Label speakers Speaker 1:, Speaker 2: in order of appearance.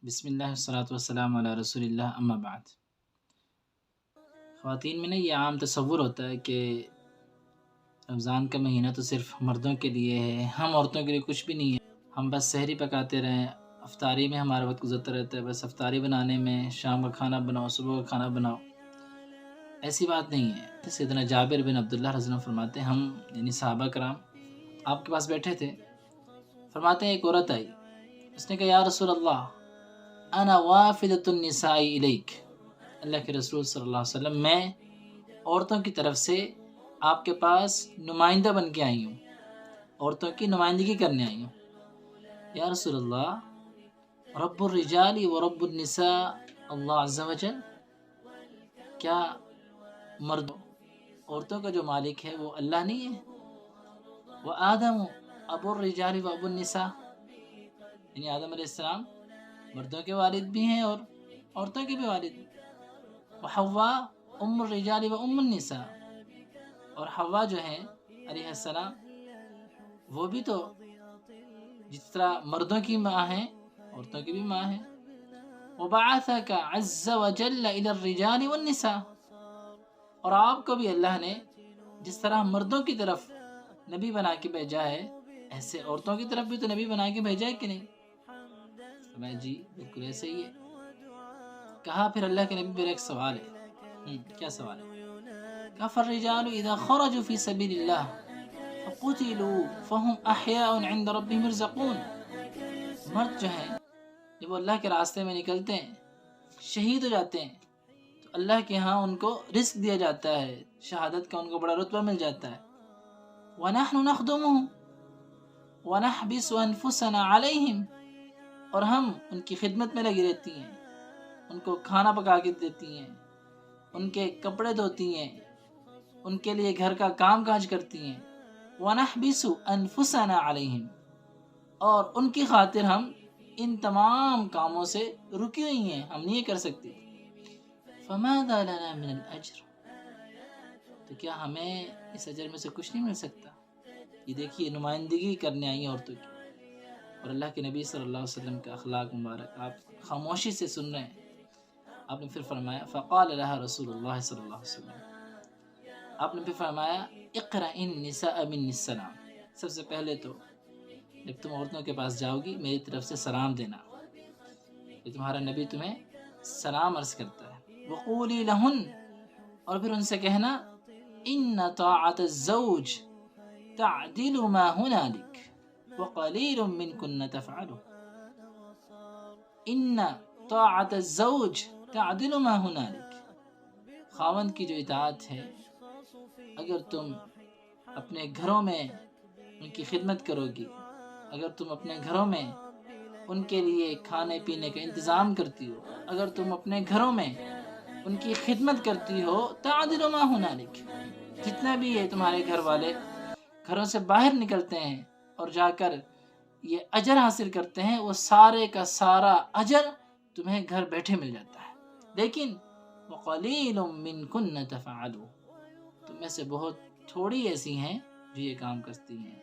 Speaker 1: بسم اللہ والصلاۃ والسلام علی رسول اللہ اما بعد۔ خواتین میں نا یہ عام تصور ہوتا ہے کہ رمضان کا مہینہ تو صرف مردوں کے لیے ہے، ہم عورتوں کے لیے کچھ بھی نہیں ہے، ہم بس سحری پکاتے رہیں، افطاری میں ہمارا وقت گزرتا رہتا ہے، بس افطاری بنانے میں، شام کا کھانا بناؤ، صبح کا کھانا بناؤ۔ ایسی بات نہیں ہے۔ سیدنا جابر بن عبداللہ رضی اللہ عنہ فرماتے ہیں، ہم یعنی صحابہ کرام آپ کے پاس بیٹھے تھے، فرماتے ہیں ایک عورت آئی، اس نے کہا یا رسول اللہ انا وافدۃ النساء الیک، اللہ کے رسول صلی اللہ علیہ وسلم میں عورتوں کی طرف سے آپ کے پاس نمائندہ بن کے آئی ہوں، عورتوں کی نمائندگی کرنے آئی ہوں۔ یا رسول اللہ رب الرجال و رب النساء اللہ عز و جل، کیا مرد عورتوں کا جو مالک ہے وہ اللہ نہیں ہے؟ وہ آدم ابو الرجال و ابو النساء، یعنی آدم علیہ السلام مردوں کے والد بھی ہیں اور عورتوں کے بھی والد ہیں۔ وحوا ام الرجال و ام النساء، اور حوا جو ہیں علیہ السلام وہ بھی تو جس طرح مردوں کی ماں ہیں عورتوں کی بھی ماں ہیں۔ وبعثک عز وجل الی الرجال والنساء، اور آپ کو بھی اللہ نے جس طرح مردوں کی طرف نبی بنا کے بھیجا ہے، ایسے عورتوں کی طرف بھی تو نبی بنا کے بھیجا ہے کہ نہیں؟ میں جی بالکل ایسے ہی ہے۔ کہا پھر اللہ کے نبی، میرا ایک سوال ہے۔ کیا سوال ہے؟ کہا فالرجال اذا خرجوا فی سبیل اللہ فقتلوا فهم احیاء عند ربهم يرزقون، مرد جو ہیں جب وہ اللہ کے راستے میں نکلتے ہیں، شہید ہو جاتے ہیں، تو اللہ کے ہاں ان کو رزق دیا جاتا ہے، شہادت کا ان کو بڑا رتبہ مل جاتا ہے۔ ونحن نخدمهم ونحبس انفسنا علیہم، اور ہم ان کی خدمت میں لگی رہتی ہیں، ان کو کھانا پکا کے دیتی ہیں، ان کے کپڑے دھوتی ہیں، ان کے لیے گھر کا کام کاج کرتی ہیں۔ وَنَحْبِسُ أَنفُسَنَا عَلَيْهِمْ، اور ان کی خاطر ہم ان تمام کاموں سے رکی ہوئی ہیں، ہم نہیں کر سکتے۔ فَمَاذَا لَنَا مِنَ الْأَجْرِ، تو کیا ہمیں اس اجر میں سے کچھ نہیں مل سکتا؟ یہ دیکھیے نمائندگی کرنے آئی ہیں عورتوں کی، اور اللہ کے نبی صلی اللہ علیہ وسلم کا اخلاق مبارک آپ خاموشی سے سن رہے ہیں۔ آپ نے پھر فرمایا فقال لها رسول اللہ صلی اللہ علیہ وسلم، آپ نے پھر فرمایا اقرأ النساء منی السلام، سب سے پہلے تو جب تم عورتوں کے پاس جاؤ گی میری طرف سے سلام دینا، کہ تمہارا نبی تمہیں سلام عرض کرتا ہے۔ وقولی لہن، اور پھر ان سے کہنا ان طاعت الزوج تعدل ما هنالک وقلیل منکن تفعلہ، ان طاعت الزوج تعدل ما هنالک، خاوند کی جو اطاعت ہے، اگر تم اپنے گھروں میں ان کی خدمت کرو گی، اگر تم اپنے گھروں میں ان کے لیے کھانے پینے کا انتظام کرتی ہو، اگر تم اپنے گھروں میں ان کی خدمت کرتی ہو، تعدل ما ہنالک، جتنا بھی یہ تمہارے گھر والے گھروں سے باہر نکلتے ہیں اور جا کر یہ اجر حاصل کرتے ہیں، وہ سارے کا سارا اجر تمہیں گھر بیٹھے مل جاتا ہے۔ لیکن وَقَلِيلٌ مِّنكُنَّ تَفْعَلُوا، تم میں سے بہت تھوڑی ایسی ہیں جو یہ کام کرتی ہیں۔